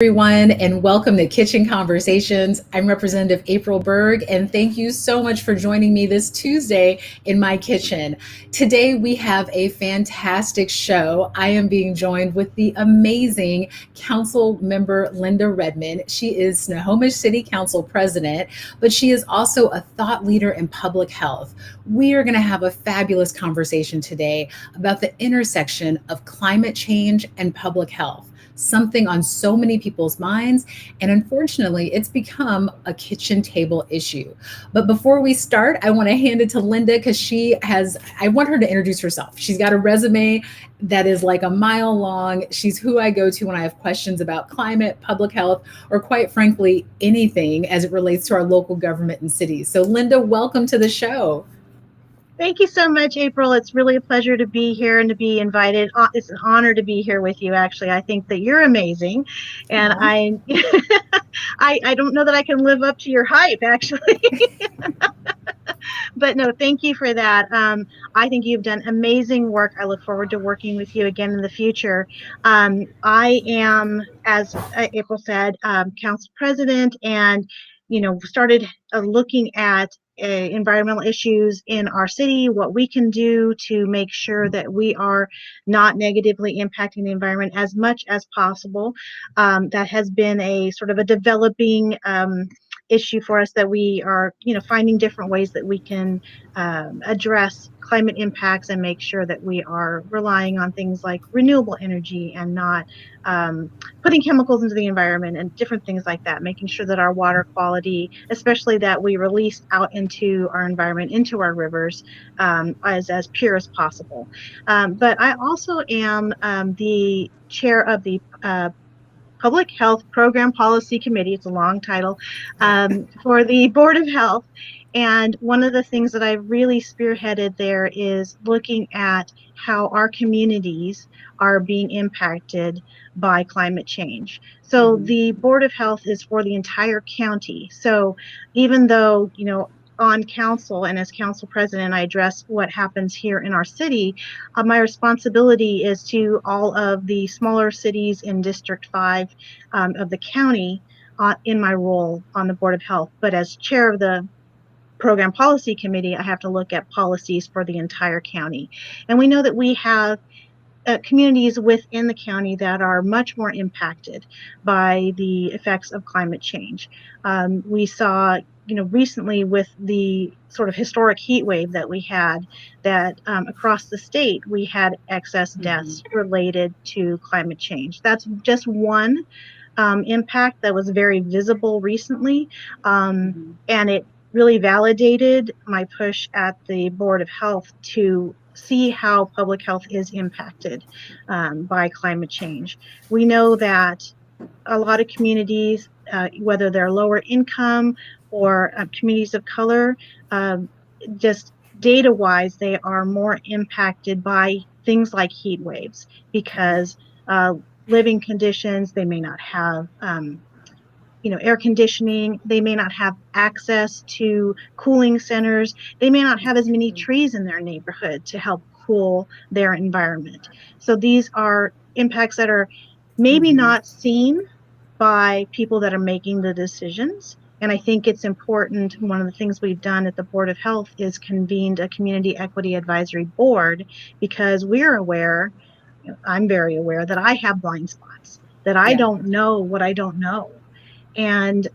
Everyone, and welcome to Kitchen Conversations. I'm Representative April Berg, and thank you so much for joining me this Tuesday in my kitchen. Today, we have a fantastic show. I am being joined with the amazing Council Member Linda Redmond. She is Snohomish City Council President, but she is also a thought leader in public health. We are going to have a fabulous conversation today about the intersection of climate change and public health, something on so many people's minds. And unfortunately, it's become a kitchen table issue. But before we start, I want to hand it to Linda because I want her to introduce herself. She's got a resume that is like a mile long. She's who I go to when I have questions about climate, public health, or quite frankly, anything as it relates to our local government and cities. So Linda, welcome to the show. Thank you so much, April. It's really a pleasure to be here and to be invited. It's an honor to be here with you, actually. I think that you're amazing. And I don't know that I can live up to your hype, actually. But no, thank you for that. I think you've done amazing work. I look forward to working with you again in the future. I am, as April said, council president, and started looking at environmental issues in our city, what we can do to make sure that we are not negatively impacting the environment as much as possible. That has been a sort of a developing issue for us, that we are finding different ways that we can address climate impacts and make sure that we are relying on things like renewable energy and not putting chemicals into the environment and different things like that, making sure that our water quality, especially that we release out into our environment, into our rivers, as pure as possible. But I also am the chair of the Public Health Program Policy Committee. It's a long title, for the Board of Health. And one of the things that I've really spearheaded there is looking at how our communities are being impacted by climate change. So the Board of Health is for the entire county. So even though, on council and as council president, I address what happens here in our city, my responsibility is to all of the smaller cities in District 5 of the county in my role on the Board of Health. But as chair of the Program Policy Committee, I have to look at policies for the entire county. And we know that we have communities within the county that are much more impacted by the effects of climate change. We saw recently with the sort of historic heat wave that we had, that across the state, we had excess deaths related to climate change. That's just one impact that was very visible recently. And it really validated my push at the Board of Health to see how public health is impacted by climate change. We know that a lot of communities, whether they're lower income or communities of color, just data-wise, they are more impacted by things like heat waves because living conditions, they may not have air conditioning, they may not have access to cooling centers, they may not have as many trees in their neighborhood to help cool their environment. So these are impacts that are maybe not seen by people that are making the decisions. And I think it's important, one of the things we've done at the Board of Health is convened a Community Equity Advisory Board, because we're aware, I'm very aware, that I have blind spots, that I don't know what I don't know. And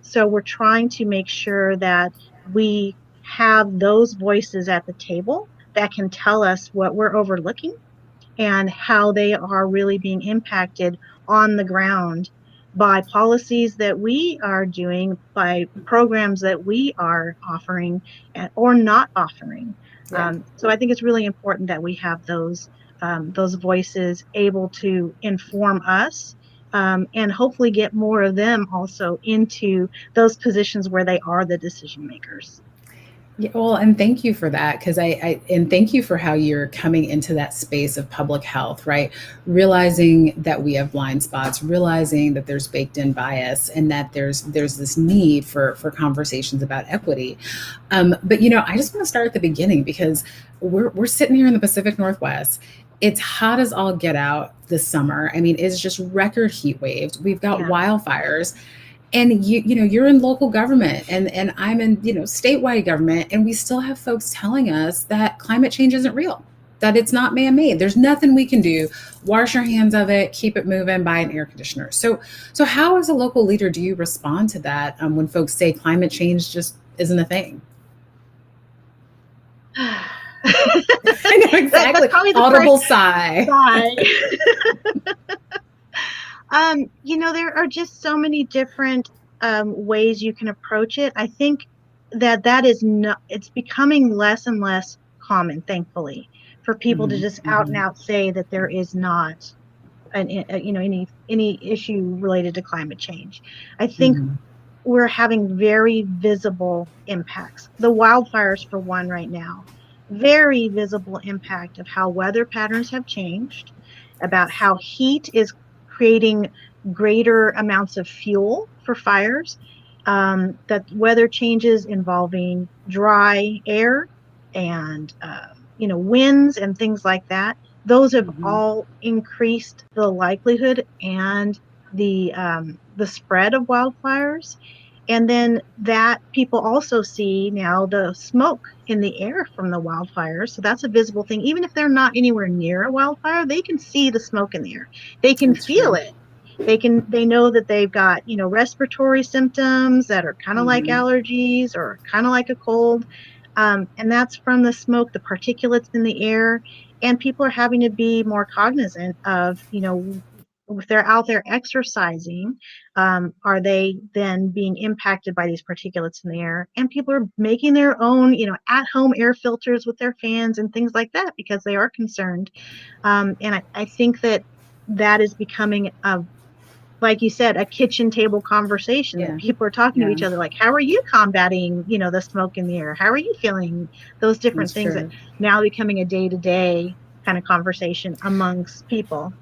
so we're trying to make sure that we have those voices at the table that can tell us what we're overlooking and how they are really being impacted on the ground by policies that we are doing, by programs that we are offering or not offering. So I think it's really important that we have those voices able to inform us, and hopefully get more of them also into those positions where they are the decision makers. Yeah, well, and thank you for that, because and thank you for how you're coming into that space of public health, right? Realizing that we have blind spots, realizing that there's baked in bias, and that there's this need for conversations about equity. But I just want to start at the beginning, because we're sitting here in the Pacific Northwest, It's hot as all get out this summer. I mean, it's just record heat waves. We've got Yeah. wildfires. And you're in local government, and I'm in, statewide government, and we still have folks telling us that climate change isn't real, that it's not man-made. There's nothing we can do. Wash your hands of it, keep it moving, buy an air conditioner. So how, as a local leader, do you respond to that when folks say climate change just isn't a thing? I know exactly. That's probably the Audible first sigh. sigh. There are just so many different ways you can approach it. I think that is not, it's becoming less and less common, thankfully, for people to Mm-hmm, just out and mm-hmm, out say that there is not any issue related to climate change. I think mm-hmm. we're having very visible impacts. The wildfires, for one, right now, very visible impact of how weather patterns have changed, about how heat is creating greater amounts of fuel for fires, that weather changes involving dry air and winds and things like that. Those have Mm-hmm. all increased the likelihood and the spread of wildfires. And then that people also see now the smoke in the air from the wildfires. So that's a visible thing. Even if they're not anywhere near a wildfire, they can see the smoke in the air. They can That's feel true. it. They know that they've got, respiratory symptoms that are kind of like Mm-hmm. allergies or kind of like a cold. And that's from the smoke, the particulates in the air. And people are having to be more cognizant of, if they're out there exercising, are they then being impacted by these particulates in the air? And people are making their own, at-home air filters with their fans and things like that because they are concerned. And I think that is becoming like you said, a kitchen table conversation that Yeah. people are talking to Yeah. each other, like, how are you combating, the smoke in the air? How are you feeling? Those different That's things that true. now becoming a day-to-day kind of conversation amongst people.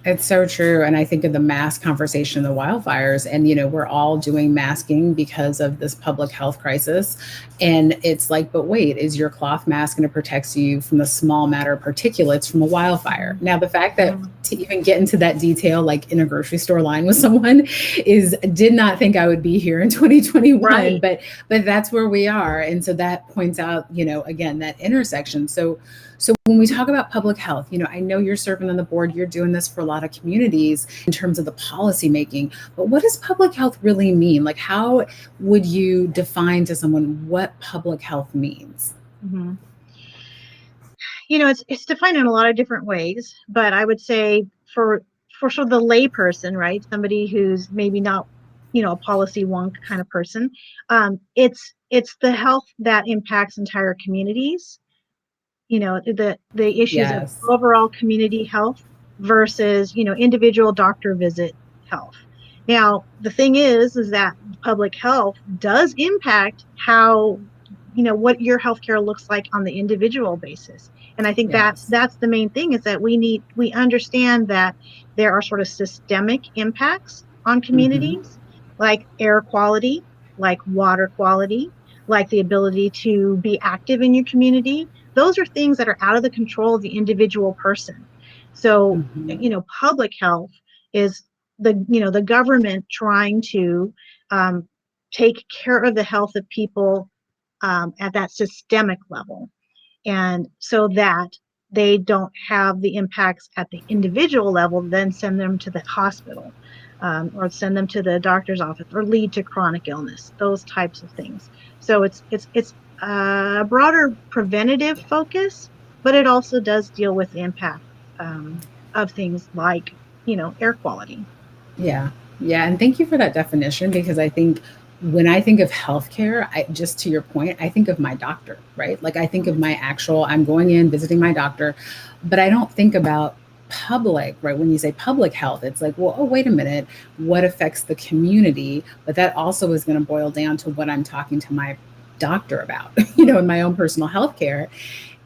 It's so true. And I think of the mask conversation, the wildfires, and, we're all doing masking because of this public health crisis. And it's like, but wait, is your cloth mask going to protect you from the small matter particulates from a wildfire? Mhm. Now, the fact that Mhm. to even get into that detail, like in a grocery store line with someone, did not think I would be here in 2021, Right. but that's where we are. And so that points out, again, that intersection. So when we talk about public health, I know you're serving on the board, you're doing this for a lot of communities in terms of the policy making, but what does public health really mean? Like, how would you define to someone what public health means? Mhm. It's defined in a lot of different ways, but I would say for sort of the layperson, right? Somebody who's maybe not, a policy wonk kind of person. It's the health that impacts entire communities, the issues of Yes. overall community health versus, individual doctor visit health. Now, the thing is that public health does impact how, what your healthcare looks like on the individual basis. And I think that's Yes. that's the main thing, is that we understand that there are sort of systemic impacts on Mm-hmm. communities, like air quality, like water quality, like the ability to be active in your community. Those are things that are out of the control of the individual person. So, Mm-hmm. public health is the government trying to um, take care of the health of people at that systemic level, and so that they don't have the impacts at the individual level, then send them to the hospital, or send them to the doctor's office, or lead to chronic illness, those types of things. So it's a broader preventative focus, but it also does deal with the impact of things like, air quality. Yeah. Yeah. And thank you for that definition, because I think when I think of healthcare, just to your point, I think of my doctor, right? Like, I think of my actual, I'm going in, visiting my doctor, but I don't think about public, right? When you say public health, it's like, well, oh, wait a minute, what affects the community? But that also is going to boil down to what I'm talking to my doctor about, in my own personal health care.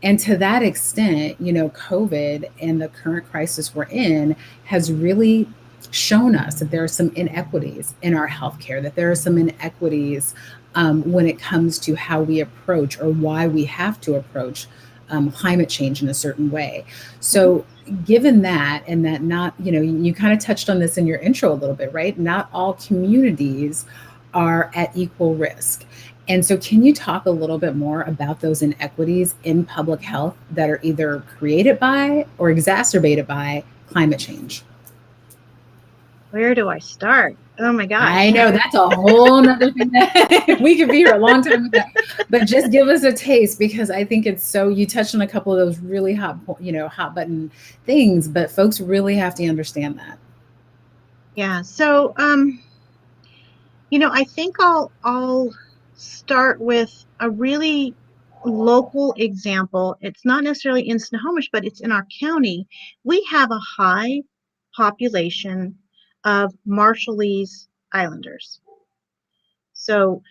And to that extent, COVID and the current crisis we're in has really shown us that there are some inequities in our healthcare, that there are some inequities when it comes to how we approach, or why we have to approach climate change in a certain way. So given that, and that not, you kind of touched on this in your intro a little bit, right? Not all communities are at equal risk. And so, can you talk a little bit more about those inequities in public health that are either created by or exacerbated by climate change? Where do I start? Oh my I gosh. know that's a whole nother thing that we could be here a long time with that. But just give us a taste, because I think it's so, you touched on a couple of those really hot, hot button things, but folks really have to understand that. Yeah. So, I think I'll start with a really local example. It's not necessarily in Snohomish, but it's in our county. We have a high population of Marshallese Islanders. So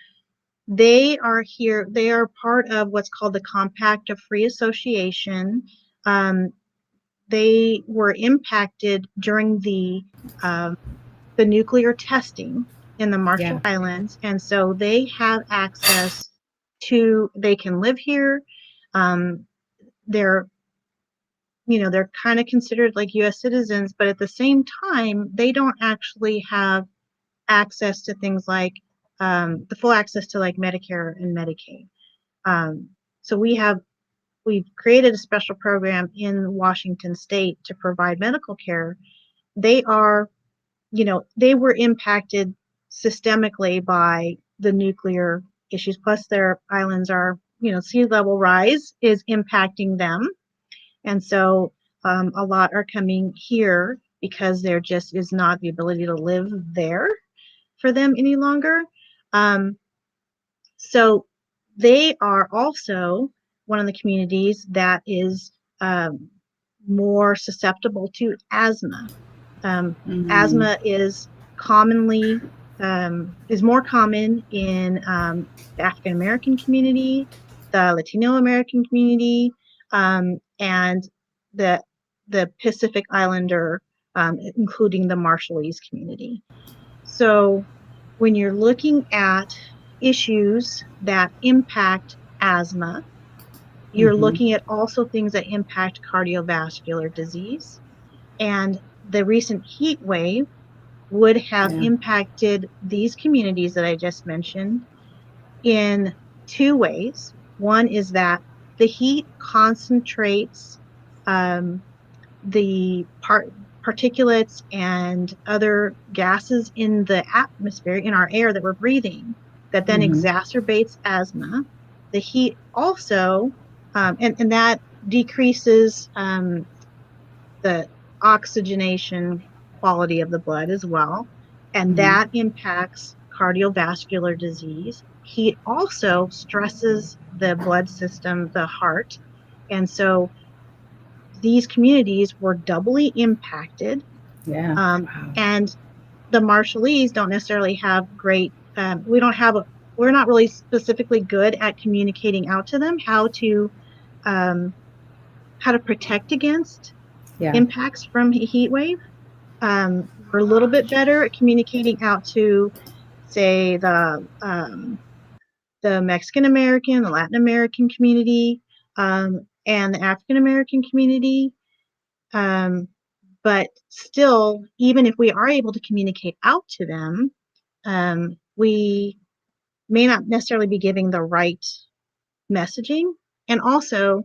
they are here. They are part of what's called the Compact of Free Association. Um, they were impacted during the nuclear testing in the Yeah. Marshall Islands, and so they have access to. They can live here. Um, they're they're kind of considered like U.S. citizens, but at the same time, they don't actually have access to things like the full access to like Medicare and Medicaid. Um, so we've created a special program in Washington State to provide medical care. They are, they were impacted systemically by the nuclear issues. Plus, their islands are, sea level rise is impacting them, and so a lot are coming here because there just is not the ability to live there for them any longer. Um, so they are also one of the communities that is more susceptible to asthma. Mm, Asthma is commonly is more common in the African American community, the Latino American community, and the Pacific Islander, including the Marshallese community. So when you're looking at issues that impact asthma, you're mm-hmm. looking at also things that impact cardiovascular disease. And the recent heat wave would have Yeah. impacted these communities that I just mentioned in two ways. One is that the heat concentrates um, the particulates and other gases in the atmosphere, in our air that we're breathing, that then Mm-hmm. exacerbates asthma. The heat also, and that decreases the oxygenation quality of the blood as well, and Mm-hmm. that impacts cardiovascular disease. Heat also stresses the blood system, the heart, and so these communities were doubly impacted. Yeah. Um, Wow. and the Marshallese don't necessarily have great, we don't have, we're not really specifically good at communicating out to them um, how to protect against Yeah. impacts from a heat wave. We're a little bit better at communicating out to, say, the Mexican American, the Latin American community, and the African American community. Um, but still, even if we are able to communicate out to them, we may not necessarily be giving the right messaging. And also,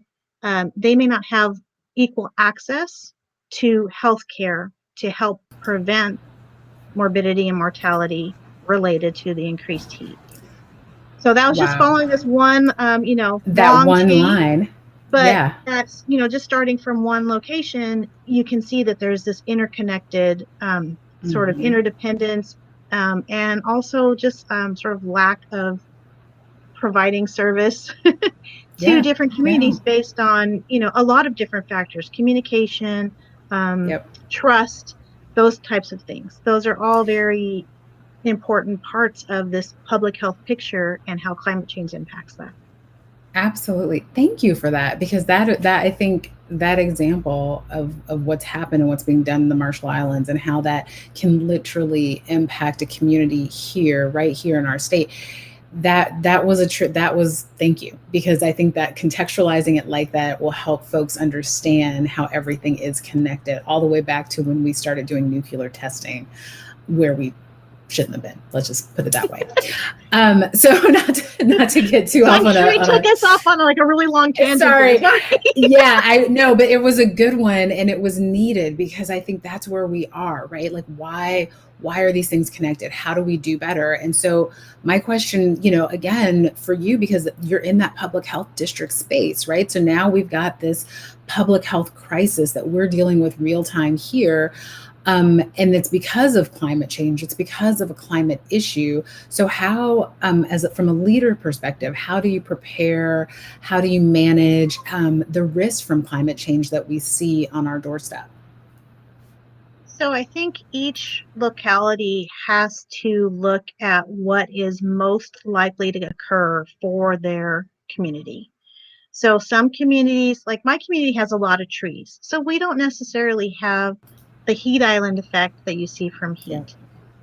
they may not have equal access to healthcare to help prevent morbidity and mortality related to the increased heat. So that was just Wow. following this one, That long one chain. line. But Yeah. that's, just starting from one location, you can see that there's this interconnected sort of Mm-hmm. interdependence, and also just sort of lack of providing service to Yeah. different Yeah. communities based on, a lot of different factors: communication, Yep. trust, those types of things. Those are all very important parts of this public health picture and how climate change impacts that. Absolutely. Thank you for that, because that I think that example of what's happened and what's being done in the Marshall Islands and how that can literally impact a community here, right here in our state. that was a trip. That was, thank you, because I think that contextualizing it like that will help folks understand how everything is connected, all the way back to when we started doing nuclear testing, where we shouldn't have been. Let's just put it that way. So not to get too So off I'm sure it took us off on like a really long tangent. Sorry. Yeah, I know, but it was a good one, and it was needed, because I think that's where we are, right? Like, why are these things connected? How do we do better? And so my question, again, for you, because you're in that public health district space, right? So now we've got this public health crisis that we're dealing with real time here. And it's because of climate change. It's because of a climate issue. So how, from a leader perspective, how do you prepare? How do you manage the risk from climate change that we see on our doorstep? So I think each locality has to look at what is most likely to occur for their community. So some communities, like my community, has a lot of trees. So we don't necessarily have the heat island effect that you see from Yeah. heat.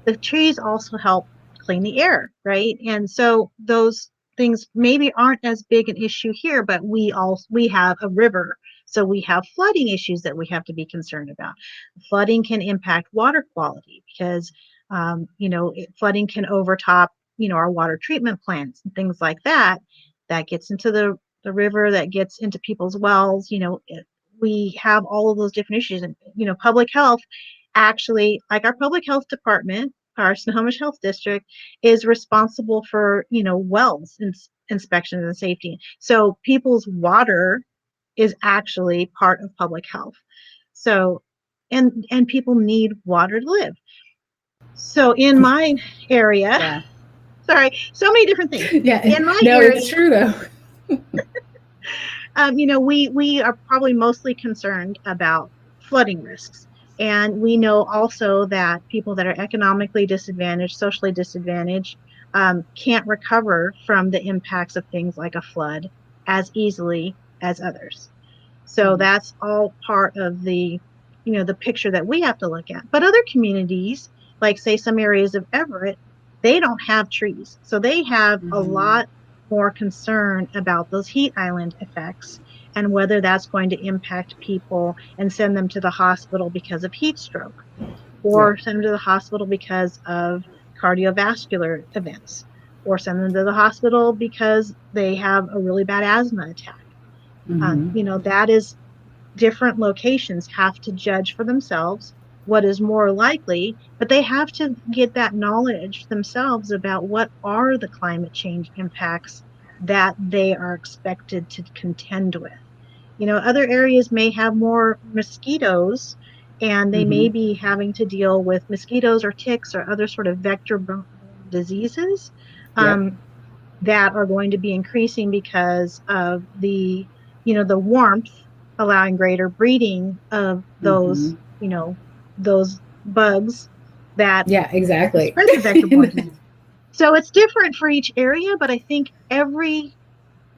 The trees also help clean the air, right? And so those things maybe aren't as big an issue here, but we have a river, so we have flooding issues that we have to be concerned about. Flooding can impact water quality because flooding can overtop our water treatment plants and things like that. That gets into the river, that gets into people's wells. We have all of those different issues, and public health actually, like our public health department, our Snohomish Health District, is responsible for wells inspections and safety. So people's water is actually part of public health. So and people need water to live. So in my area, Yeah. sorry, so many different things. Yeah. In my No, area, it's true though. we are probably mostly concerned about flooding risks. And we know also that people that are economically disadvantaged, socially disadvantaged, can't recover from the impacts of things like a flood as easily as others. So that's all part of the picture that we have to look at. But other communities, like say some areas of Everett, they don't have trees. So they have a lot more concern about those heat island effects and whether that's going to impact people and send them to the hospital because of heat stroke or send them to the hospital because of cardiovascular events or send them to the hospital because they have a really bad asthma attack. That is different locations have to judge for themselves what is more likely, but they have to get that knowledge themselves about what are the climate change impacts that they are expected to contend with. Other areas may have more mosquitoes and they may be having to deal with mosquitoes or ticks or other sort of vector-borne diseases that are going to be increasing because of the warmth allowing greater breeding of those bugs that exactly spread the vector-borne disease. So it's different for each area, but I think every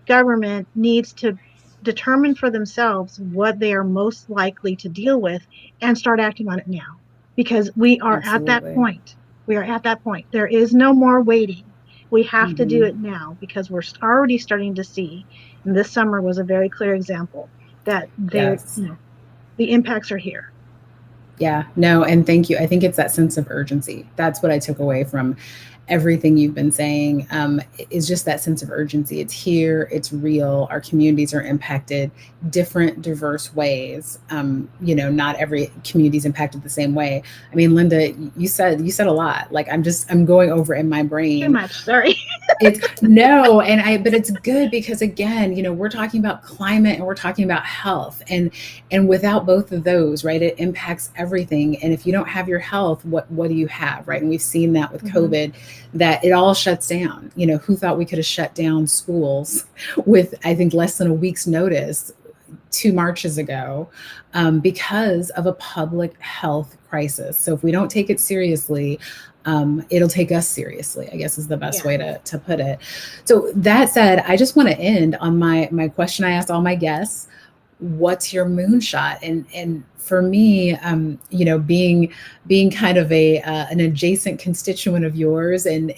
government needs to determine for themselves what they are most likely to deal with and start acting on it now, because we are at that point. We are at that point. There is no more waiting. We have to do it now because we're already starting to see, and this summer was a very clear example that the impacts are here. Yeah, no, and thank you. I think it's that sense of urgency. That's what I took away from everything you've been saying, is just that sense of urgency. It's here, it's real. Our communities are impacted different, diverse ways. Not every community is impacted the same way. I mean, Linda, you said a lot. Like I'm going over in my brain. Too much, sorry. But it's good because again, we're talking about climate and we're talking about health, and without both of those, right, it impacts everything. And if you don't have your health, what do you have, right? And we've seen that with COVID, that it all shuts down. Who thought we could have shut down schools with, I think, less than a week's notice 2 marches ago, because of a public health crisis. So if we don't take it seriously, it'll take us seriously, I guess is the best way to put it. So that said, I just want to end on my question I asked all my guests. what's your moonshot? And for me, being kind of a an adjacent constituent of yours, and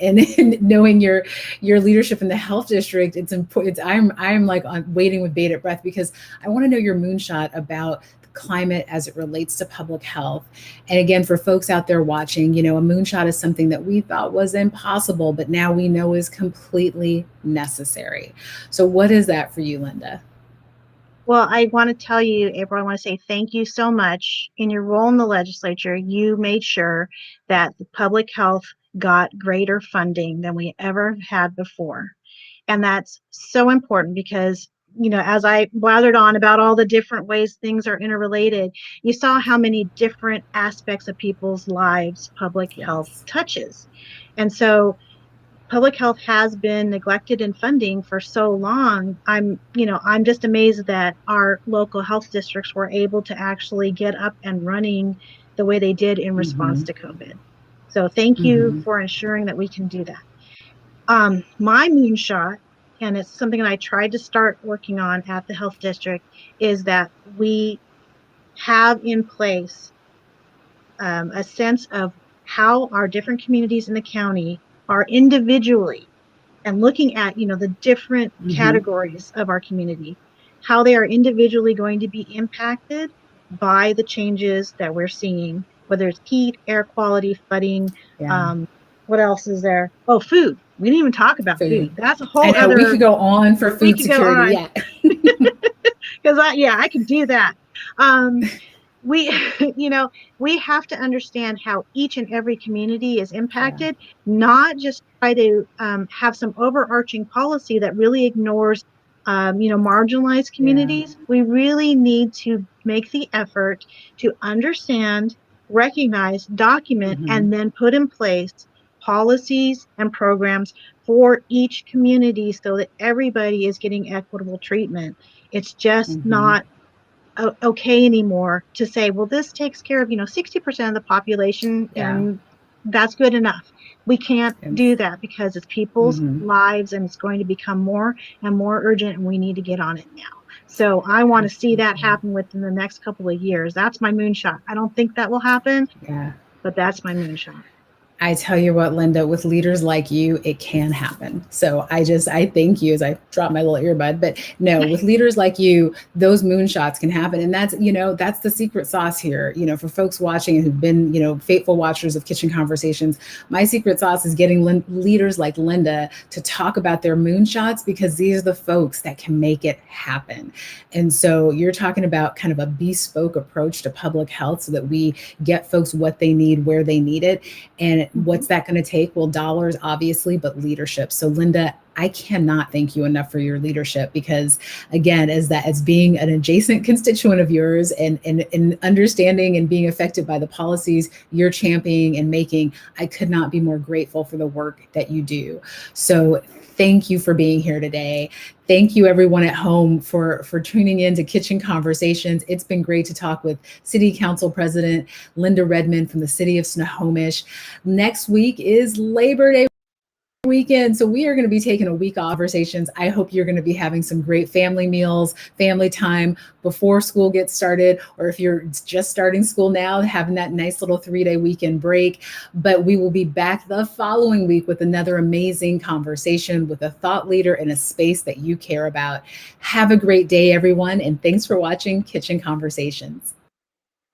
knowing your leadership in the health district, it's important. I'm like waiting with bated breath, because I want to know your moonshot about climate as it relates to public health. And again, for folks out there watching, a moonshot is something that we thought was impossible, but now we know is completely necessary. So what is that for you, Linda? Well, I want to tell you, April, I want to say thank you so much. In your role in the legislature, you made sure that the public health got greater funding than we ever had before. And that's so important because, as I blathered on about all the different ways things are interrelated, you saw how many different aspects of people's lives public health Yes. touches. And so public health has been neglected in funding for so long. I'm just amazed that our local health districts were able to actually get up and running the way they did in response Mm-hmm. to COVID. So thank you Mm-hmm. for ensuring that we can do that. My moonshot, and it's something that I tried to start working on at the health district, is that we have in place a sense of how our different communities in the county are individually, and looking at the different Mm-hmm. categories of our community, how they are individually going to be impacted by the changes that we're seeing, whether it's heat, air quality, flooding. Yeah. um, what else is there? Oh, food. We didn't even talk about Food. food. That's a I whole know we other. could go on for We food could go security. on Yeah. because I can do that. um, we we have to understand how each and every community is Yeah. impacted, not just try to have some overarching policy that really ignores marginalized Yeah. communities. We really need to make the effort to understand, recognize, document, Mm-hmm. and then put in place policies and programs for each community so that everybody is getting equitable treatment. It's just Mm-hmm. not okay anymore to say, well, this takes care of 60% of the population, Yeah. and that's good enough. We can't It's, do that because it's people's mm-hmm. lives, and it's going to become more and more urgent, and we need to get on it now. So I want to see that Absolutely. happen within the next couple of years. That's my moonshot. I don't think that will happen, Yeah. but that's my moonshot. I tell you what, Linda, with leaders like you, it can happen. So I thank you as I drop my little earbud. But no, with leaders like you, those moonshots can happen. And that's the secret sauce here. For folks watching and who've been, faithful watchers of Kitchen Conversations, my secret sauce is getting leaders like Linda to talk about their moonshots, because these are the folks that can make it happen. And so you're talking about kind of a bespoke approach to public health so that we get folks what they need, where they need it. And Mhm. what's that going to take? Well, dollars, obviously, but leadership. So, Linda, I cannot thank you enough for your leadership, because again, as being an adjacent constituent of yours, and understanding and being affected by the policies you're championing and making, I could not be more grateful for the work that you do. So thank you for being here today. Thank you, everyone at home, for tuning in to Kitchen Conversations. It's been great to talk with City Council President Linda Redmond from the city of Snohomish. Next week is Labor Day weekend, so we are going to be taking a week off conversations. I hope you're going to be having some great family meals, family time before school gets started, or if you're just starting school now, having that nice little 3-day weekend break. But we will be back the following week with another amazing conversation with a thought leader in a space that you care about. Have a great day, everyone, and thanks for watching Kitchen Conversations.